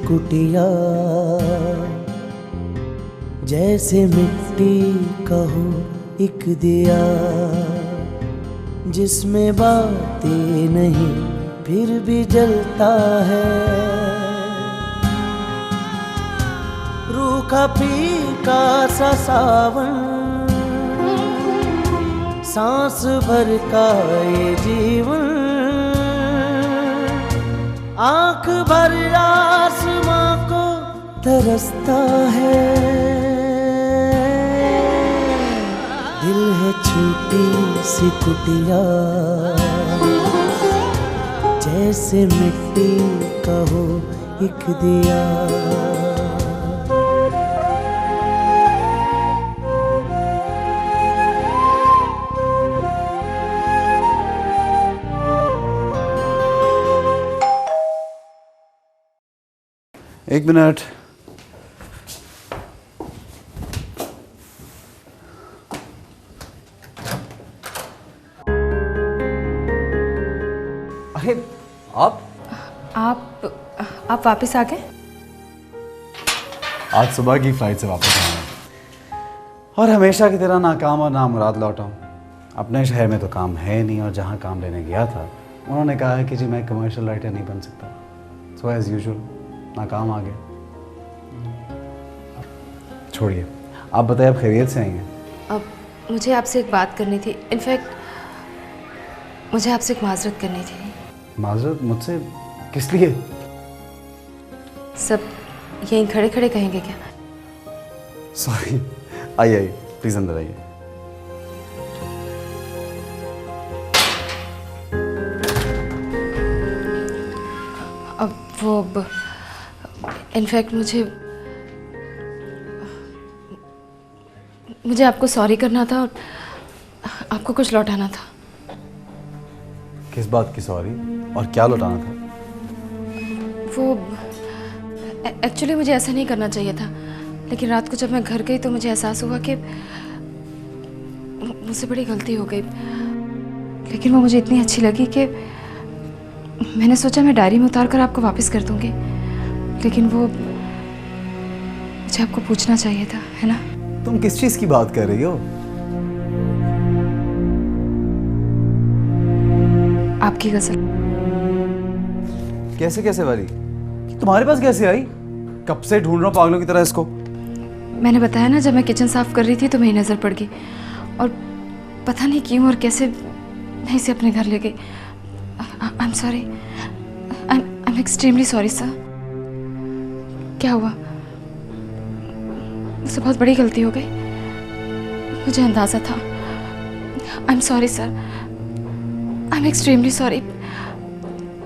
कुटिया, जैसे मिट्टी का हो एक दिया, जिसमें बातें नहीं फिर भी जलता है। रूखा फीका सा सावन, सांस भर का ये जीवन, आंख भर आसमां को तरसता है। दिल है छोटी सी कुटिया, जैसे मिट्टी का हो एक दिया। एक मिनट। अरे आप वापस आ गए? आज सुबह की फ्लाइट से वापस आया हूं और हमेशा की तरह नाकाम और नामुराद लौटा हूं। अपने शहर में तो काम है नहीं और जहां काम लेने गया था उन्होंने कहा है कि जी मैं कमर्शियल राइटर नहीं बन सकता। सो एज यूजुअल नाकाम आ गया। छोड़िए, आप बताइए, आप खैरियत से आई हैं? अब मुझे आपसे एक बात करनी थी। इनफैक्ट मुझे आपसे एक माजरत करनी थी। माजरत मुझसे? किस लिए? सब यहीं खड़े खड़े कहेंगे क्या? सॉरी। आइए प्लीज अंदर आइए। अब इनफैक्ट मुझे आपको सॉरी करना था और आपको कुछ लौटाना था। किस बात की सॉरी और क्या लौटाना था? वो एक्चुअली मुझे ऐसा नहीं करना चाहिए था, लेकिन रात को जब मैं घर गई तो मुझे एहसास हुआ कि मुझसे बड़ी गलती हो गई। लेकिन वो मुझे इतनी अच्छी लगी कि मैंने सोचा मैं डायरी में उतार कर आपको वापस कर दूंगी। लेकिन वो मुझे आपको पूछना चाहिए था, है ना? तुम किस चीज की बात कर रही हो? आपकी गजल। कैसे वाली? तुम्हारे पास कैसे आई? कब से ढूंढ रहा हूं पागलों की तरह इसको। मैंने बताया ना, जब मैं किचन साफ कर रही थी तो मेरी नजर पड़ गई और पता नहीं क्यों और कैसे मैं इसे अपने घर ले गई। आई am sorry, I am extremely sorry sir. क्या हुआ? मुझसे बहुत बड़ी गलती हो गई। मुझे अंदाजा था। आई am sorry sir, I am extremely sorry.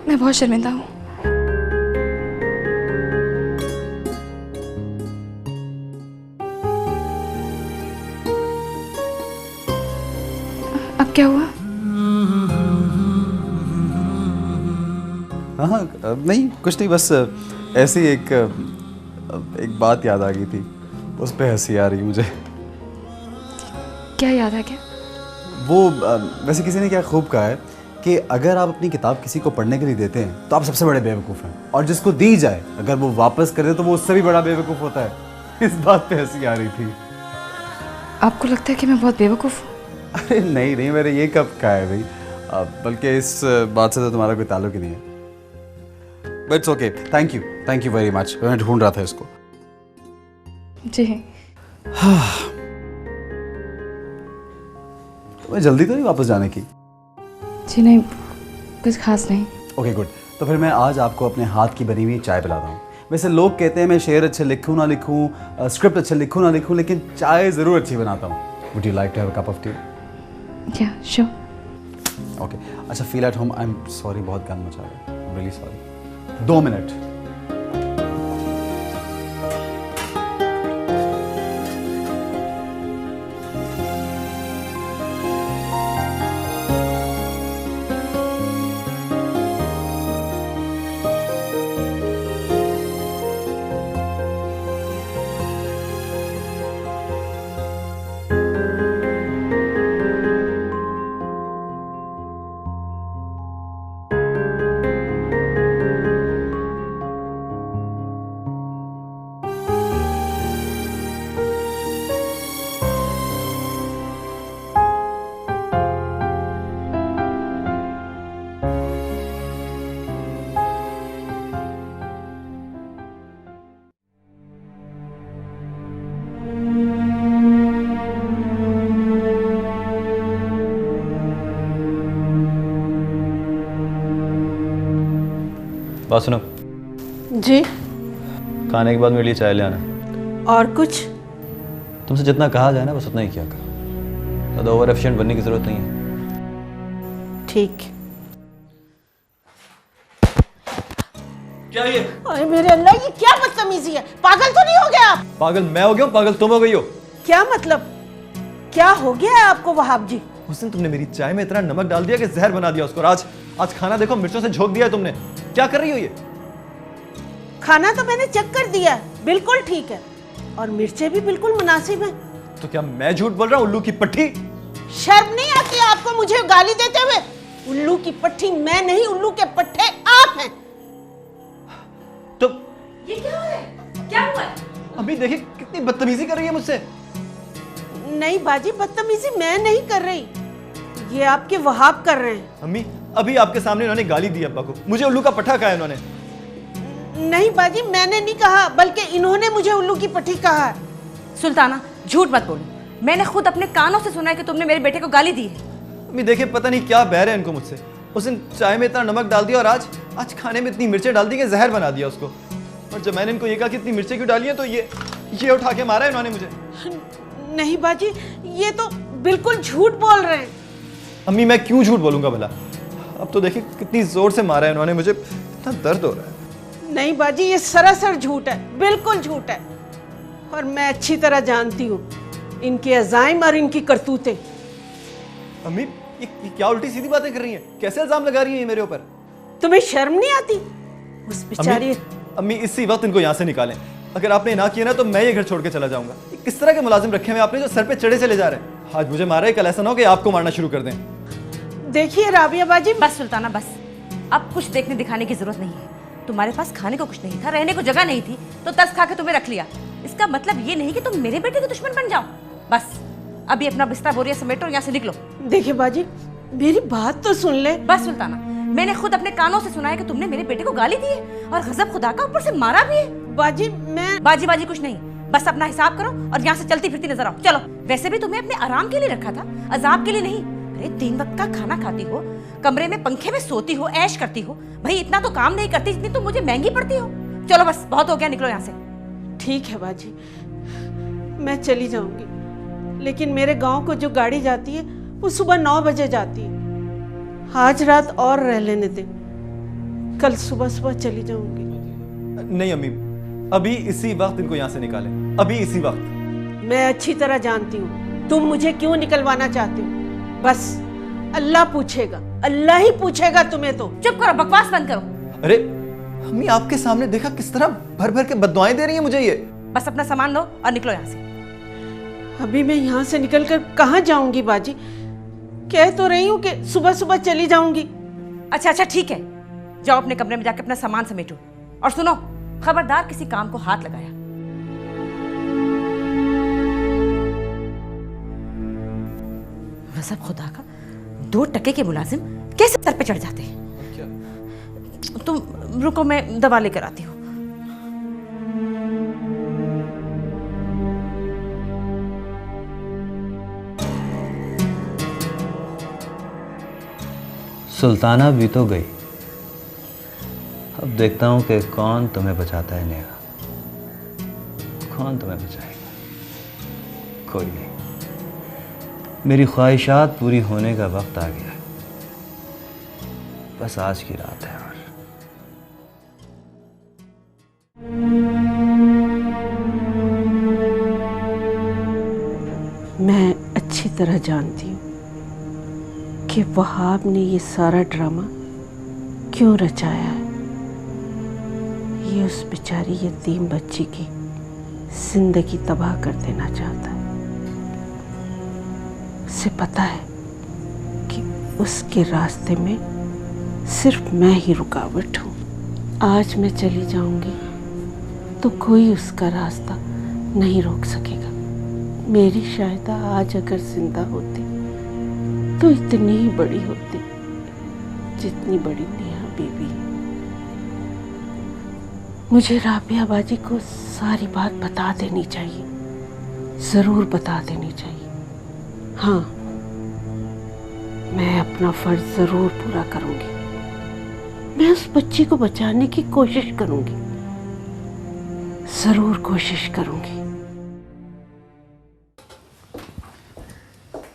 मैं बहुत शर्मिंदा हूँ। अब क्या हुआ? हाँ नहीं कुछ नहीं, बस ऐसी एक बात याद आ गई थी, उस पे हंसी आ रही मुझे। क्या याद आ गया? वो वैसे किसी ने क्या खूब कहा है कि अगर आप अपनी किताब किसी को पढ़ने के लिए देते हैं तो आप सबसे बड़े बेवकूफ़ हैं, और जिसको दी जाए अगर वो वापस करे तो वो उससे भी बड़ा बेवकूफ़ होता है। इस बात पे हंसी आ रही थी। आपको लगता है कि मैं बहुत बेवकूफ़ हूँ? अरे नहीं, मैंने ये कब कहा है भाई, बल्कि इस बात से तो तुम्हारा कोई ताल्लुक ही नहीं है। But it's okay, thank you very much. मैं ढूंढ रहा था इसको। जी। तुम्हें जल्दी तो नहीं वापस जाने की? जी नहीं, कुछ खास नहीं। ओके गुड, तो फिर मैं आज आपको अपने हाथ की बनी हुई चाय पिलाता हूँ। वैसे लोग कहते हैं मैं शेर अच्छे लिखूँ ना लिखूँ, स्क्रिप्ट अच्छे लिखूँ ना लिखूँ, लेकिन चाय ज़रूर अच्छी बनाता हूँ। Would you like to have a cup of tea? या श्योर। ओके, अच्छा feel at home. I am sorry, बहुत गंद मचा रहा है, रियली सॉरी। 2 मिनट। बात सुनो, जी। खाने के बाद मेरे लिए चाय ले आना। और कुछ? तुमसे जितना कहा जाए ना बस उतना ही किया करो, ज़्यादा ओवर एफिशिएंट बनने की ज़रूरत नहीं है। ठीक। क्या ये? अरे मेरे अल्लाह, ये क्या बदतमीजी है? पागल तो नहीं हो गया आप? पागल मैं हो गया हूँ, पागल तुम हो गई हो। क्या मतलब? क्या हो गया है आपको वहाब जी? उस दिन तुमने मेरी चाय में इतना नमक डाल दिया कि जहर बना दिया उसको। आज खाना देखो मिर्चों से झोंक दिया है तुमने। क्या कर रही हो ये? खाना तो मैंने चेक कर दिया है, बिल्कुल ठीक है, और मिर्चें भी बिल्कुल मुनासिब हैं। तो क्या मैं झूठ बोल रहा हूँ? उल्लू की पट्टी। शर्म नहीं आती आपको मुझे गाली देते हुए? उल्लू की पट्टी मैं नहीं, उल्लू के पट्टे आप हैं। तो ये क्या हो रहा है? क्या हुआ है? अभी देखिए कितनी बदतमीजी कर रही है मुझसे। नहीं बाजी, बदतमीजी मैं नहीं कर रही, ये आपके वहाब कर रहे हैं। अम्मी अभी आपके सामने उन्होंने गाली दी अब्बा को, मुझे उल्लू का पट्टा कहा है उन्होंने। नहीं बाजी, मैंने नहीं कहा, बल्कि इन्होंने मुझे उल्लू की पट्टी कहा है। सुल्ताना झूठ मत बोलो, मैंने खुद अपने कानों से सुना है कि तुमने मेरे बेटे को गाली दी है। अम्मी देखिए पता नहीं क्या बहर है इनको मुझसे। उस दिन चाय में इतना नमक डाल दिया और आज खाने में इतनी मिर्चें डाल दी कि जहर बना दिया उसको। और जब मैंने इनको ये कहा कि इतनी मिर्चें क्यों डाली हैं तो ये उठा के मारा है इन्होंने मुझे। नहीं बाजी, ये तो बिल्कुल झूठ बोल रहे हैं। अम्मी मैं क्यों झूठ बोलूंगा भला? अब तो देखिए कितनी जोर से मारा है इन्होंने मुझे, इतना दर्द हो रहा है। नहीं बाजी, ये सरासर झूठ है, बिल्कुल झूठ है, और मैं अच्छी तरह जानती हूँ इनके अज़ाइम और इनकी करतूतें। अम्मी ये क्या उल्टी सीधी बातें कर रही हैं? कैसे इल्जाम लगा रही हैं ये मेरे ऊपर? तुम्हें शर्म नहीं आती? उस बेचारी अम्मी इसी वक्त इनको यहाँ से निकालें। अगर आपने ना किया ना तो मैं ये घर छोड़ के चला जाऊंगा। किस तरह के मुलाजिम रखे हुए आपने जो सर पे चढ़े चले जा रहे हैं? आज मुझे मारा है, कल ऐसा ना हो कि आपको मारना शुरू कर दें। देखिए राबिया बाजी, बस सुल्ताना बस, अब कुछ देखने दिखाने की जरूरत नहीं है। तुम्हारे पास खाने को कुछ नहीं था, रहने को जगह नहीं थी, तो तरस खा के तुम्हें रख लिया। इसका मतलब ये नहीं कि तुम मेरे बेटे के दुश्मन बन जाओ। बस अभी अपना बिस्तर बोरिया समेटो, यहाँ से निकलो। देखिए बाजी, मेरी बात तो सुन ले। बस सुल्ताना, मैंने खुद अपने कानों से सुना है कि तुमने मेरे बेटे को गाली दी है और गजब खुदा का ऊपर से मारा भी है। बाजी मैं बाजी बाजी कुछ नहीं, बस अपना हिसाब करो और यहाँ से चलती फिरती नजर आओ। चलो, वैसे भी तुम्हें अपने आराम के लिए रखा था, अजाब के लिए नहीं। अरे 3 वक्त का खाना खाती हो, कमरे में पंखे में सोती हो, ऐश करती हो, भाई इतना तो काम नहीं करती जितनी तुम मुझे महंगी पड़ती हो। चलो बस बहुत हो गया, निकलो यहाँ से। ठीक है बाजी, मैं चली जाऊंगी, लेकिन मेरे गांव को जो गाड़ी जाती है वो सुबह 9 बजे जाती है। आज रात और रह लेने दे, कल सुबह सुबह चली जाऊंगी। नहीं अम्मी, अभी इसी वक्त इनको यहाँ से निकालें, अभी इसी वक्त। मैं अच्छी तरह जानती हूँ तुम मुझे क्यों निकलवाना चाहते हो। बस अल्लाह पूछेगा, अल्लाह ही पूछेगा तुम्हें। तो चुप करो, बकवास बंद करो। अरे अम्मी आपके सामने देखा किस तरह भर भर के बददुआएं दे रही है मुझे ये। बस अपना सामान लो और निकलो यहाँ से। अभी मैं यहाँ से निकलकर कहाँ जाऊंगी बाजी? कह तो रही हूँ कि सुबह सुबह चली जाऊंगी। अच्छा अच्छा ठीक है, जाओ अपने कमरे में जाके अपना सामान समेटो। और सुनो, खबरदार किसी काम को हाथ लगाया। गजब खुदा का, 2 टके के मुलाजिम कैसे सर पे चढ़ जाते हैं। तुम रुको, मैं दवा लेकर आती हूँ। सुल्ताना भी तो गई, अब देखता हूं कि कौन तुम्हें बचाता है। नेहा, कौन तुम्हें बचाएगा? कोई नहीं, मेरी ख्वाहिशात पूरी होने का वक्त आ गया, बस आज की रात है। और मैं अच्छी तरह जानती हूँ कि वहाब ने ये सारा ड्रामा क्यों रचाया है। ये उस बेचारी यतीम बच्ची की जिंदगी तबाह कर देना चाहता है। उसे पता है कि उसके रास्ते में सिर्फ मैं ही रुकावट हूँ। आज मैं चली जाऊंगी तो कोई उसका रास्ता नहीं रोक सकेगा। मेरी शाहिदा आज अगर जिंदा होती तो इतनी ही बड़ी होती जितनी बड़ी नेहा बीबी। मुझे राबिया बाजी को सारी बात बता देनी चाहिए, जरूर बता देनी चाहिए। हाँ, मैं अपना फर्ज जरूर पूरा करूंगी। मैं उस बच्ची को बचाने की कोशिश करूंगी, जरूर कोशिश करूंगी।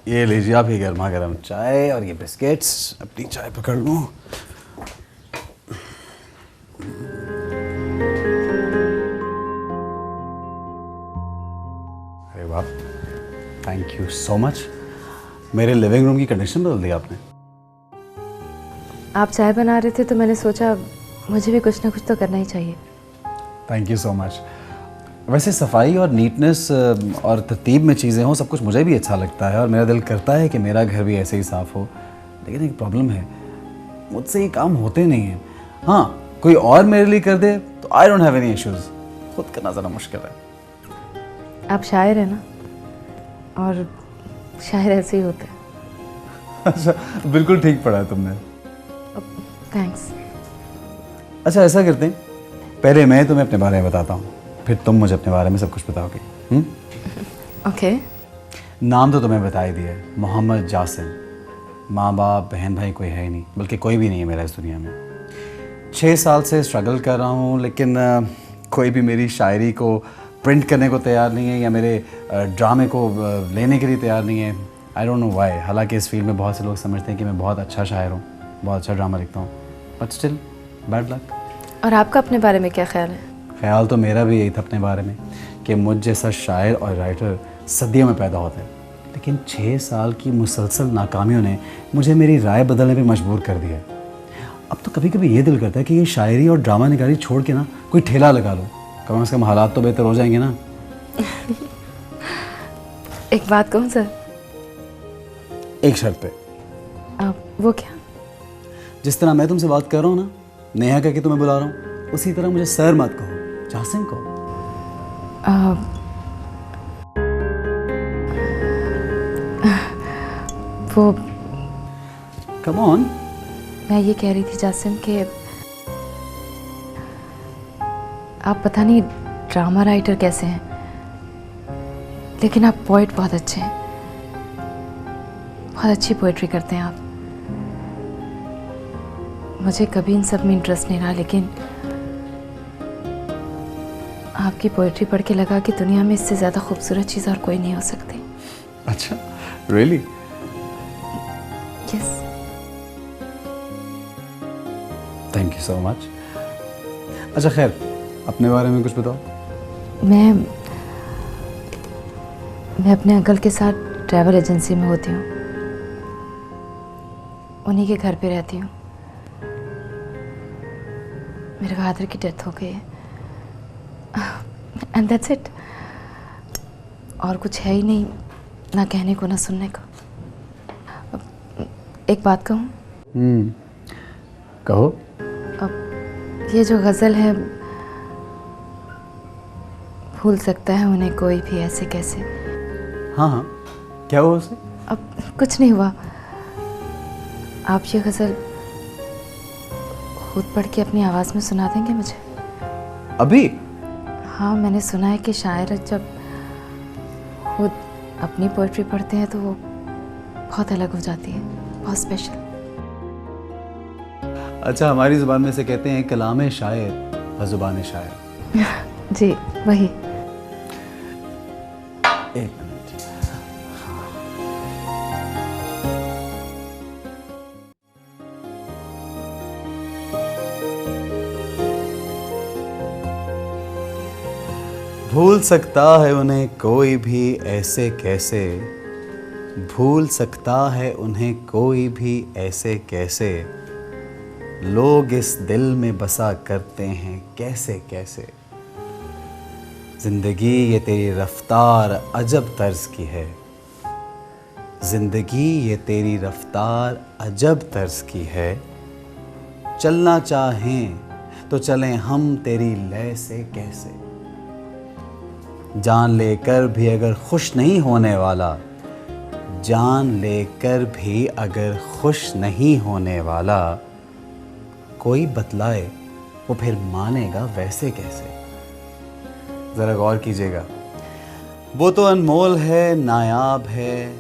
ये लीजिए आप ये गर्मा गर्म चाय और ये बिस्किट्स, अपनी चाय पकड़ लूँ। अरे वाह, थैंक यू सो मच। मेरे लिविंग रूम की कंडीशन बदल दी आपने। आप चाय बना रहे थे तो मैंने सोचा मुझे भी कुछ ना कुछ तो करना ही चाहिए। Thank you so much. वैसे सफाई और नीटनेस और तरतीब में चीज़ें हों, सब कुछ मुझे भी अच्छा लगता है और मेरा दिल करता है कि मेरा घर भी ऐसे ही साफ़ हो। लेकिन एक प्रॉब्लम है, मुझसे ये काम होते नहीं हैं। हाँ, कोई और मेरे लिए कर दे तो I don't have any issues, खुद करना ज़रा मुश्किल है। आप शायर हैं ना, और शायर ऐसे ही होते हैं। अच्छा, बिल्कुल ठीक पढ़ा है तुमने। थैंक्स। अच्छा ऐसा करते हैं, पहले मैं तुम्हें अपने बारे में बताता हूँ, फिर तुम मुझे अपने बारे में सब कुछ बताओगे। ओके। नाम तो तुम्हें बता ही दिया है, मोहम्मद जासिम। माँ बाप बहन भाई कोई है ही नहीं, बल्कि कोई भी नहीं है मेरा इस दुनिया में। 6 साल से स्ट्रगल कर रहा हूँ, लेकिन कोई भी मेरी शायरी को प्रिंट करने को तैयार नहीं है या मेरे ड्रामे को लेने के लिए तैयार नहीं है। I don't know why. हालांकि इस फील्ड में बहुत से लोग समझते हैं कि मैं बहुत अच्छा शायर हूँ, बहुत अच्छा ड्रामा लिखता हूँ, बट स्टिल बैड लक। और आपका अपने बारे में क्या ख्याल है? ख्याल तो मेरा भी यही था अपने बारे में कि मुझ जैसा शायर और राइटर सदियों में पैदा होता है, लेकिन 6 साल की मुसलसल नाकामियों ने मुझे मेरी राय बदलने पे मजबूर कर दिया। अब तो कभी कभी ये दिल करता है कि ये शायरी और ड्रामा निगारी छोड़ के ना कोई ठेला लगा लो, कम से कम हालात तो बेहतर हो जाएंगे ना। एक बात कहूँ सर? एक शर्त पे। वो क्या? जिस तरह मैं तुमसे बात कर रहा हूँ ना, नेहा कह के तुम्हें बुला रहा हूँ, उसी तरह मुझे सर मत कहो, जासिम को। वो कम ऑन। मैं ये कह रही थी जासिम कि आप पता नहीं ड्रामा राइटर कैसे हैं, लेकिन आप पोइट बहुत अच्छे हैं, बहुत अच्छी पोइट्री करते हैं आप। मुझे कभी इन सब में इंटरेस्ट नहीं रहा, लेकिन आपकी पोइट्री पढ़ के लगा कि दुनिया में इससे ज़्यादा खूबसूरत चीज़ और कोई नहीं हो सकती। अच्छा, really? Yes. Thank you so much. अच्छा खैर, अपने बारे में कुछ बताओ। मैं अपने अंकल के साथ ट्रैवल एजेंसी में होती हूँ, उन्हीं के घर पे रहती हूँ। मेरे फादर की डेथ हो गई है, एंड दैट्स इट। और कुछ है ही नहीं, ना कहने को ना सुनने को। एक बात कहूँ? कहो। अब ये जो गज़ल है, भूल सकता है उन्हें कोई भी ऐसे कैसे। हाँ हाँ, क्या हुआ उसे? अब कुछ नहीं हुआ। आप ये गज़ल खुद पढ़ के अपनी आवाज़ में सुना देंगे मुझे? अभी? हाँ, मैंने सुना है कि शायर जब खुद अपनी पोइट्री पढ़ते हैं तो वो बहुत अलग हो जाती है, बहुत स्पेशल। अच्छा, हमारी ज़ुबान में से कहते हैं कलाम शायर ज़ुबान शायर। जी वही। एक मिनट। भूल सकता है उन्हें कोई भी ऐसे कैसे, भूल सकता है उन्हें कोई भी ऐसे कैसे, लोग इस दिल में बसा करते हैं कैसे कैसे। जिंदगी ये तेरी रफ्तार अजब तर्ज की है, जिंदगी ये तेरी रफ्तार अजब तर्ज की है, चलना चाहें तो चलें हम तेरी लय से कैसे। जान लेकर भी अगर खुश नहीं होने वाला, जान लेकर भी अगर खुश नहीं होने वाला, कोई बतलाए वो फिर मानेगा वैसे कैसे। ज़रा गौर कीजिएगा, वो तो अनमोल है, नायाब है,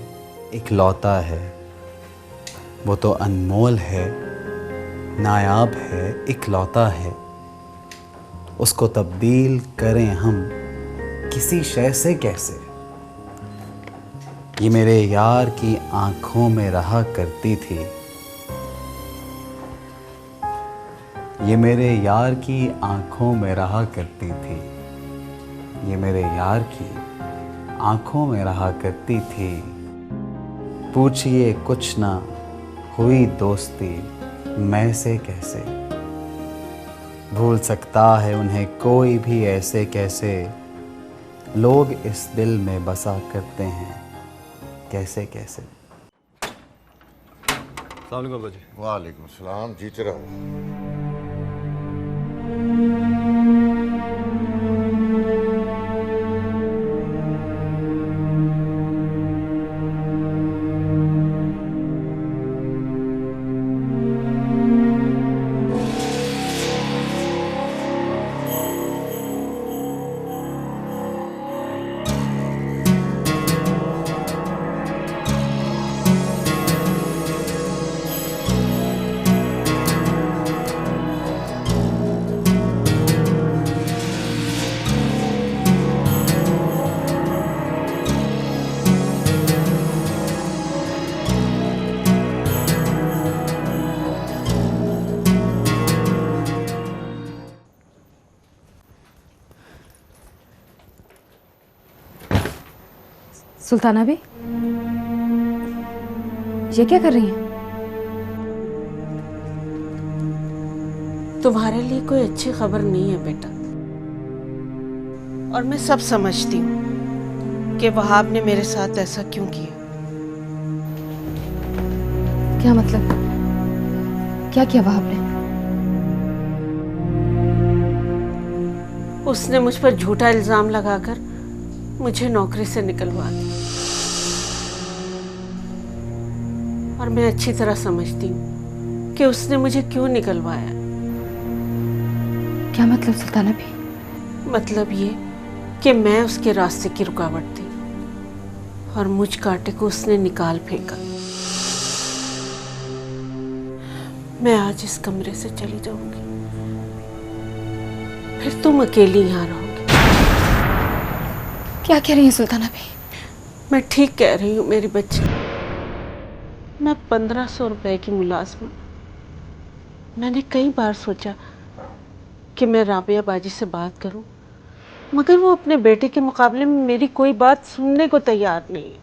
इकलौता है। वो तो अनमोल है, नायाब है, इकलौता है, उसको तब्दील करें हम किसी शय से कैसे। ये मेरे यार की आंखों में रहा करती थी, ये मेरे यार की आंखों में रहा करती थी, ये मेरे यार की आंखों में रहा करती थी। पूछिए कुछ ना हुई दोस्ती मैं से कैसे, भूल सकता है उन्हें कोई भी ऐसे कैसे, लोग इस दिल में बसा करते हैं कैसे कैसे। अस्सलाम वालेकुम अब्बा जी। वालेकुम सलाम, जीते रहो। सुल्ताना भी, ये क्या कर रही हैं? तुम्हारे लिए कोई अच्छी खबर नहीं है बेटा, और मैं सब समझती हूँ कि वहाब ने मेरे साथ ऐसा क्यों किया। क्या मतलब? क्या किया वहाब ने? उसने मुझ पर झूठा इल्जाम लगाकर मुझे नौकरी से निकलवा दिया, और मैं अच्छी तरह समझती हूँ कि उसने मुझे क्यों निकलवाया। क्या मतलब सुल्ताना भी? मतलब ये कि मैं उसके रास्ते की रुकावट थी और मुझ कांटे को उसने निकाल फेंका। मैं आज इस कमरे से चली जाऊंगी, फिर तुम अकेली यहाँ रहोगी। क्या कह रही हैं सुल्ताना भी? मैं ठीक कह रही हूँ मेरी बच्ची। मैं 1500 रुपए की मुलाजमा। मैंने कई बार सोचा कि मैं राबिया बाजी से बात करूं, मगर वो अपने बेटे के मुकाबले में मेरी कोई बात सुनने को तैयार नहीं है।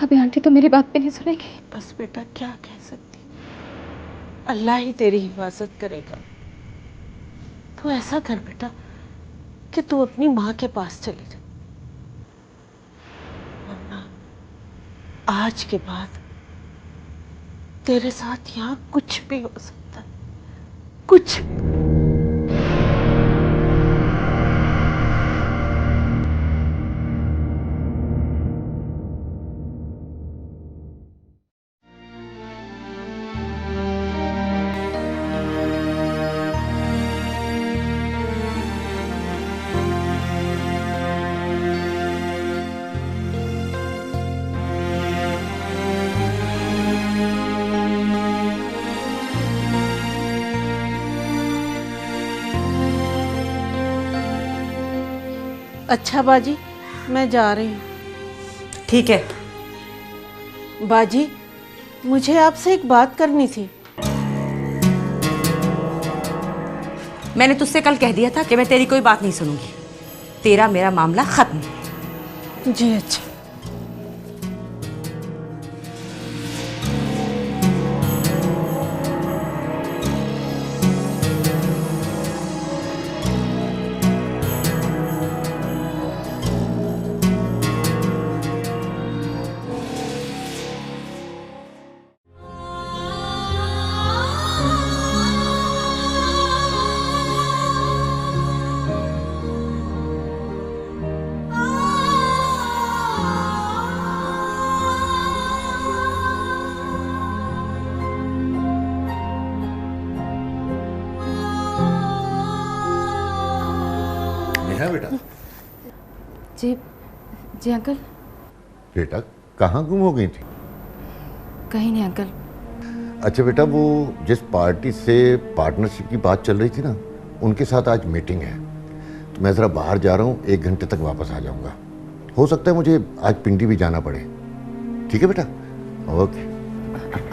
राबिया आंटी तो मेरी बात भी नहीं सुनेगी। बस बेटा, क्या कह सकती, अल्लाह ही तेरी हिफाजत करेगा। तो ऐसा कर बेटा कि तू अपनी माँ के पास चली जा, वरना आज के बाद तेरे साथ यहाँ कुछ भी हो सकता है, कुछ भी। अच्छा बाजी, मैं जा रही हूँ। ठीक है। बाजी, मुझे आपसे एक बात करनी थी। मैंने तुझसे कल कह दिया था कि मैं तेरी कोई बात नहीं सुनूंगी। तेरा मेरा मामला खत्म। जी अच्छा। नेहा बेटा, जी जी अंकल। बेटा कहाँ गुम हो गई थी? कहीं नहीं अंकल। अच्छा बेटा, वो जिस पार्टी से पार्टनरशिप की बात चल रही थी ना, उनके साथ आज मीटिंग है, तो मैं ज़रा बाहर जा रहा हूँ, 1 घंटे तक वापस आ जाऊँगा। हो सकता है मुझे आज पिंडी भी जाना पड़े। ठीक है बेटा? ओके।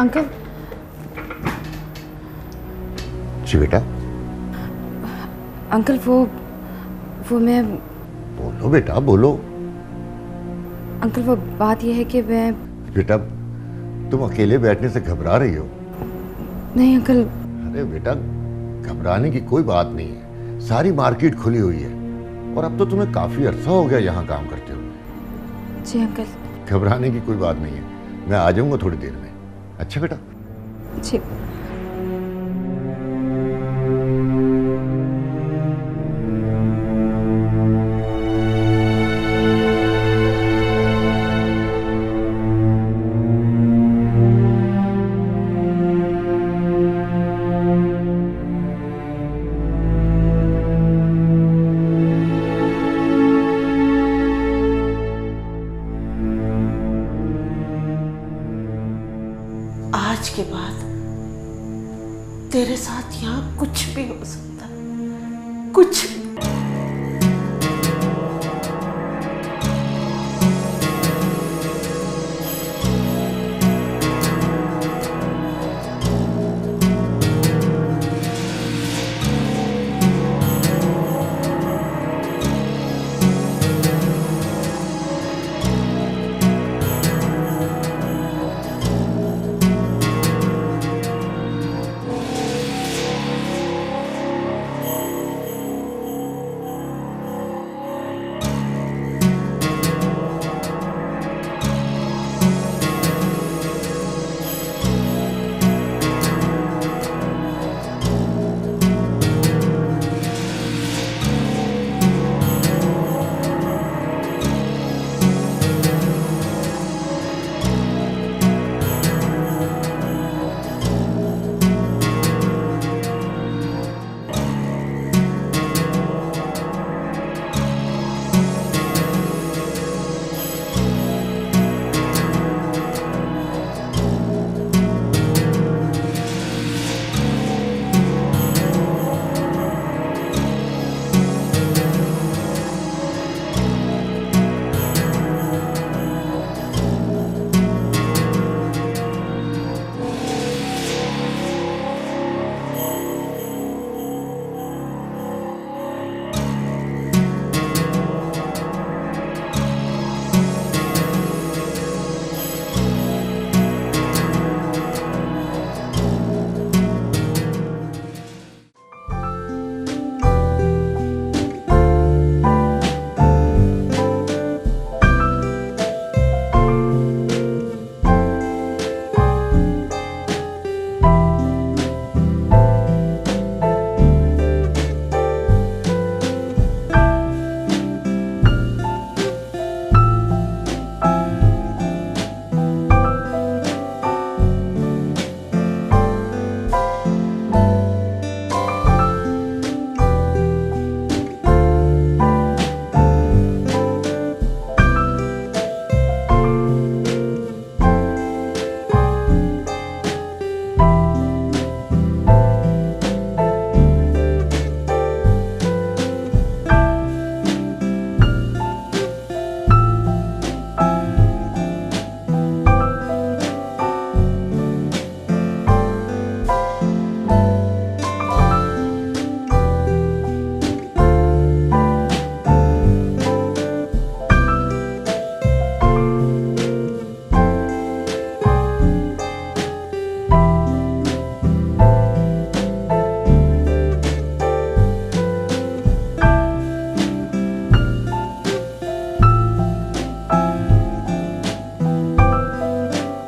अंकल। जी बेटा। अंकल वो मैं। बोलो बेटा बोलो। अंकल वो बात यह है कि मैं। बेटा तुम अकेले बैठने से घबरा रही हो? नहीं अंकल। अरे बेटा घबराने की कोई बात नहीं है, सारी मार्केट खुली हुई है और अब तो तुम्हें काफी अरसा हो गया यहाँ काम करते हुए। जी अंकल। घबराने की कोई बात नहीं है, मैं आ जाऊंगा थोड़ी देर में। अच्छा बेटा? जी। आज के बाद तेरे साथ यहाँ कुछ भी हो सकता है, कुछ भी।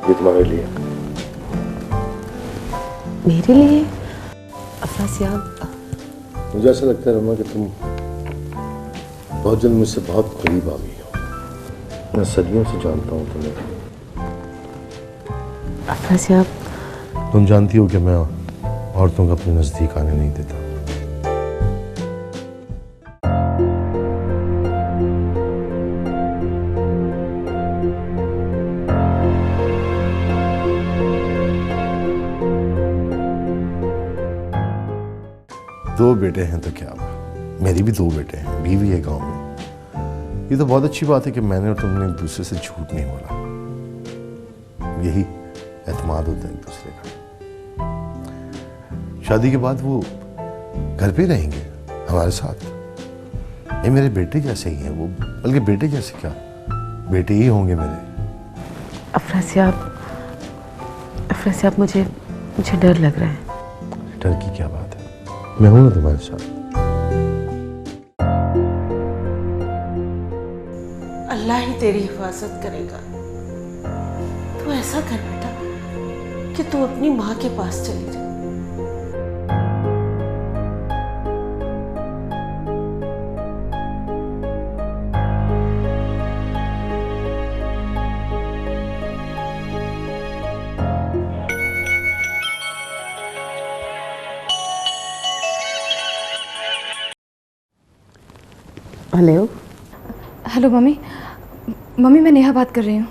ये तुम्हारे लिए। मेरे लिए? अफराज याब, मुझे ऐसा लगता है रमा कि तुम बहुत जल्द मुझसे बहुत करीब आ गई हो। मैं सदियों से जानता हूँ तुम्हें। अफराज याब, तुम जानती हो कि मैं औरतों को अपने नजदीक आने नहीं देता। 2 बेटे हैं तो क्या हुआ, मेरी भी 2 बेटे हैं, बीवी है गांव में। ये तो बहुत अच्छी बात है कि मैंने और तुमने एक दूसरे से झूठ नहीं बोला। यही एतमाद होता है एक दूसरे का। शादी के बाद वो घर पे रहेंगे हमारे साथ। ये मेरे बेटे जैसे ही हैं वो, बल्कि बेटे जैसे क्या, बेटे ही होंगे मेरे। अफरासियाब मुझे डर लग रहा है। डर की क्या बात है, मैं हूं ना तुम्हारे साथ। अल्लाह ही तेरी हिफाजत करेगा। तू ऐसा कर बेटा कि तू अपनी माँ के पास चली जा। हेलो मम्मी, मैं नेहा बात कर रही हूँ।